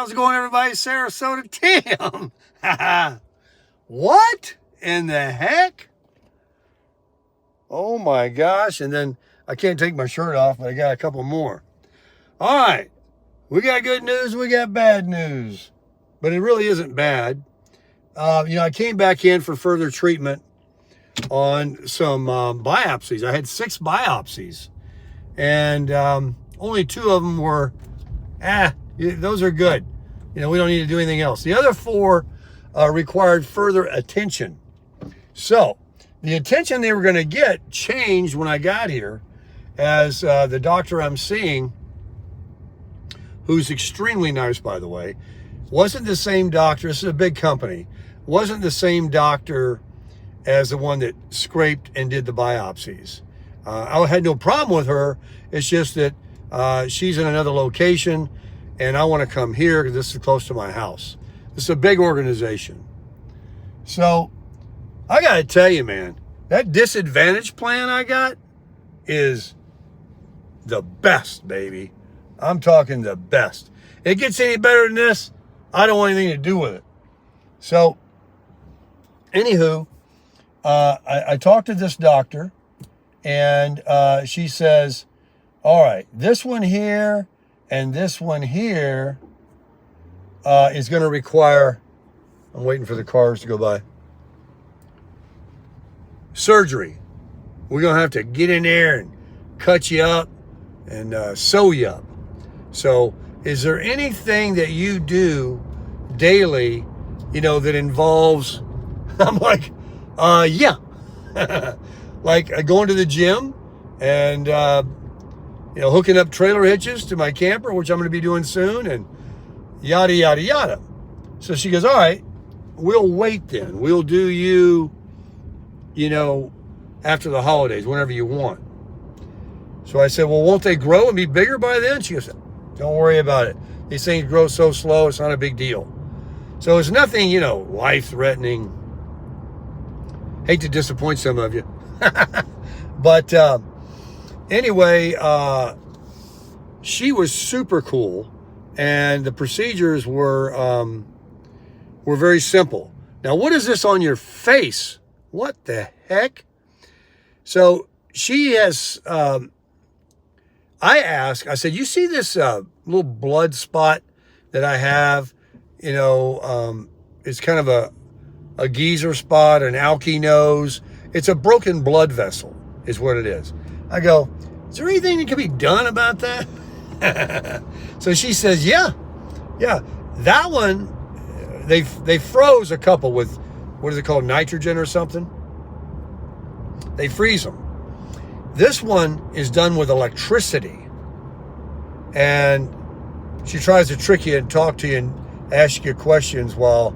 how's it going, everybody? Sarasota Tim. What in the heck? Oh my gosh. And then I can't take my shirt off, but I got a couple more. All right. We got good news. We got bad news. But it really isn't bad. I came back in for further treatment on some biopsies. I had 6 biopsies. And only 2 of them were, those are good. We don't need to do anything else. The other 4 required further attention. So the attention they were going to get changed when I got here, as the doctor I'm seeing, who's extremely nice, by the way, wasn't the same doctor. This is a big company. Wasn't the same doctor as the one that scraped and did the biopsies. I had no problem with her. It's just that she's in another location, and I want to come here because this is close to my house. This is a big organization. So I got to tell you, man, that disadvantage plan I got is the best, baby. I'm talking the best. It gets any better than this, I don't want anything to do with it. So, anywho, I talked to this doctor, and she says, all right, this one here and this one here is going to require, I'm waiting for the cars to go by, surgery. We're going to have to get in there and cut you up and sew you up. So is there anything that you do daily, that involves, I'm like, yeah. Like going to the gym and, hooking up trailer hitches to my camper, which I'm going to be doing soon, and yada, yada, yada. So she goes, all right, we'll wait then. We'll do you, after the holidays, whenever you want. So I said, well, won't they grow and be bigger by then? She goes, don't worry about it. These things grow so slow, it's not a big deal. So it's nothing, life-threatening. Hate to disappoint some of you. But anyway, she was super cool, and the procedures were very simple. Now, what is this on your face? What the heck? So she has, I said, you see this little blood spot that I have? It's kind of a geezer spot, an alky nose. It's a broken blood vessel is what it is. I go, is there anything that can be done about that? So she says, yeah, that one, they froze a couple with, what is it called, nitrogen or something? They freeze them. This one is done with electricity. And she tries to trick you and talk to you and ask you questions while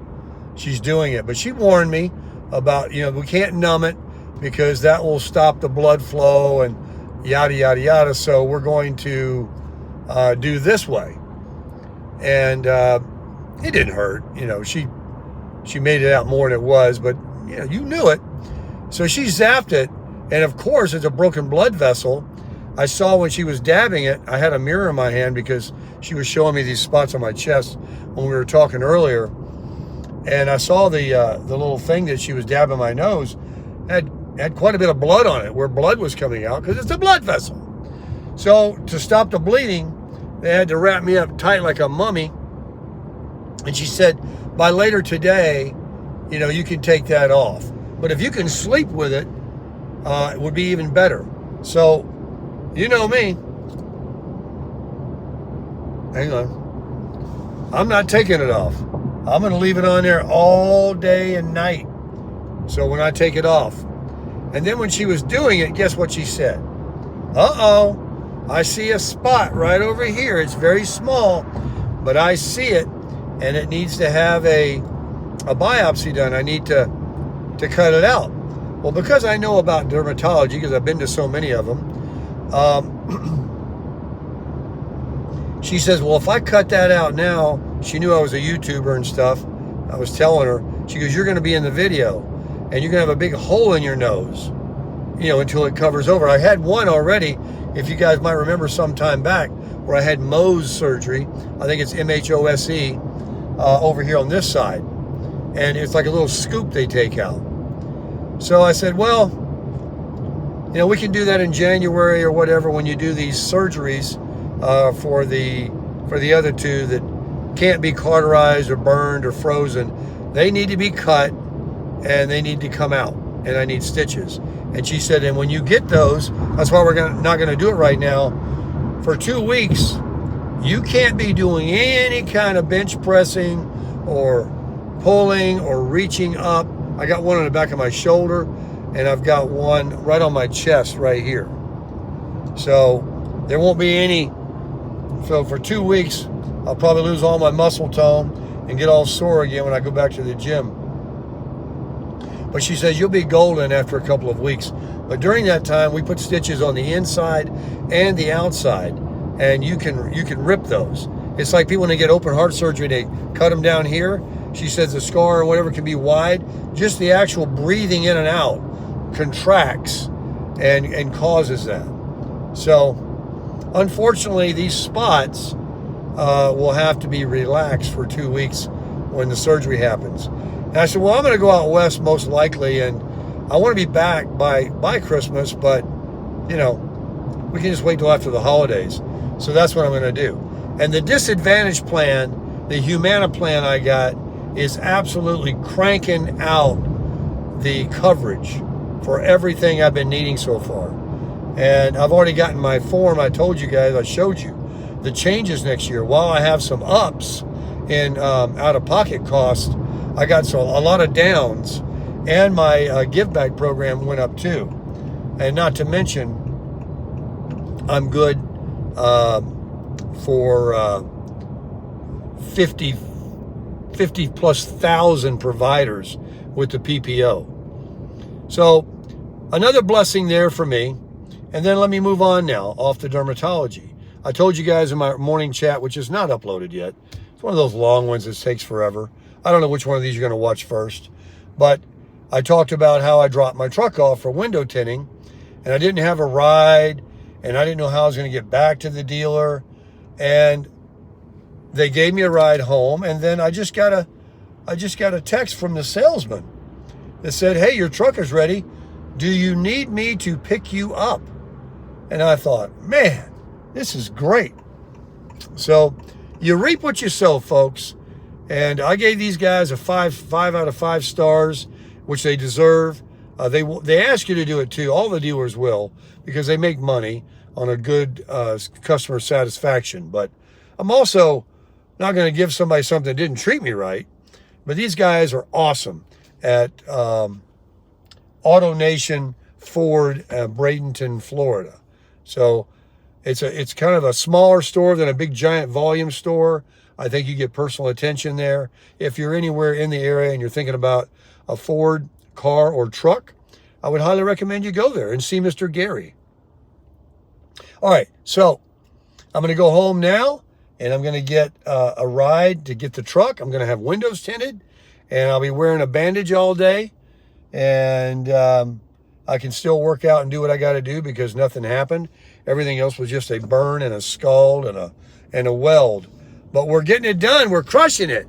she's doing it. But she warned me about, we can't numb it because that will stop the blood flow and yada, yada, yada. So we're going to do this way. And it didn't hurt. She made it out more than it was, but you knew it. So she zapped it. And of course, it's a broken blood vessel. I saw when she was dabbing it, I had a mirror in my hand because she was showing me these spots on my chest when we were talking earlier. And I saw the little thing that she was dabbing my nose had quite a bit of blood on it, where blood was coming out, because it's a blood vessel. So to stop the bleeding, they had to wrap me up tight like a mummy. And she said, by later today, you can take that off. But if you can sleep with it, it would be even better. So, you know me. Hang on. I'm not taking it off. I'm going to leave it on there all day and night. So when I take it off. And then when she was doing it, guess what she said? Uh-oh, I see a spot right over here. It's very small, but I see it, and it needs to have a biopsy done. I need to cut it out. Well, because I know about dermatology, because I've been to so many of them, she says, well, if I cut that out now, she knew I was a YouTuber and stuff. I was telling her, she goes, you're going to be in the video, and you're going to have a big hole in your nose, until it covers over. I had one already, if you guys might remember some time back, where I had Mohs surgery. I think it's MHOSE over here on this side. And it's like a little scoop they take out. So I said, well, you know, we can do that in January or whatever when you do these surgeries for the other two that can't be cauterized or burned or frozen. They need to be cut and they need to come out, and I need stitches. And she said, and when you get those, that's why we're not going to do it right now. For 2 weeks, you can't be doing any kind of bench pressing or pulling or reaching up. I got one on the back of my shoulder, and I've got one right on my chest right here. So there won't be any. So for 2 weeks, I'll probably lose all my muscle tone and get all sore again when I go back to the gym. But she says you'll be golden after a couple of weeks. But during that time, we put stitches on the inside and the outside, and you can rip those. It's like people when they get open heart surgery, they cut them down here. She says the scar or whatever can be wide. Just the actual breathing in and out contracts and causes that. So unfortunately, these spots will have to be relaxed for 2 weeks when the surgery happens. And I said, well, I'm going to go out west most likely, and I want to be back by Christmas, but, you know, we can just wait till after the holidays. So that's what I'm going to do. And the disadvantage plan, the Humana plan I got, is absolutely cranking out the coverage for everything I've been needing so far. And I've already gotten my form. I told you guys, I showed you the changes next year. While I have some ups in out-of-pocket costs, I got a lot of downs, and my give back program went up too. And not to mention, I'm good for 50 plus thousand providers with the PPO. So another blessing there for me. And then let me move on now off the dermatology. I told you guys in my morning chat, which is not uploaded yet. It's one of those long ones that takes forever. I don't know which one of these you're going to watch first, but I talked about how I dropped my truck off for window tinting, and I didn't have a ride, and I didn't know how I was going to get back to the dealer, and they gave me a ride home, and then I just got a text from the salesman that said, hey, your truck is ready. Do you need me to pick you up? And I thought, man, this is great. So you reap what you sow, folks. And I gave these guys a 5 out of 5 stars, which they deserve. They ask you to do it too. All the dealers will, because they make money on a good customer satisfaction. But I'm also not going to give somebody something that didn't treat me right. But these guys are awesome at AutoNation Ford, Bradenton, Florida. So it's kind of a smaller store than a big giant volume store. I think you get personal attention there. If you're anywhere in the area and you're thinking about a Ford car or truck, I would highly recommend you go there and see Mr. Gary. All right, so I'm going to go home now, and I'm going to get a ride to get the truck. I'm going to have windows tinted, and I'll be wearing a bandage all day, and I can still work out and do what I got to do because nothing happened. Everything else was just a burn and a scald and a weld. But we're getting it done. We're crushing it.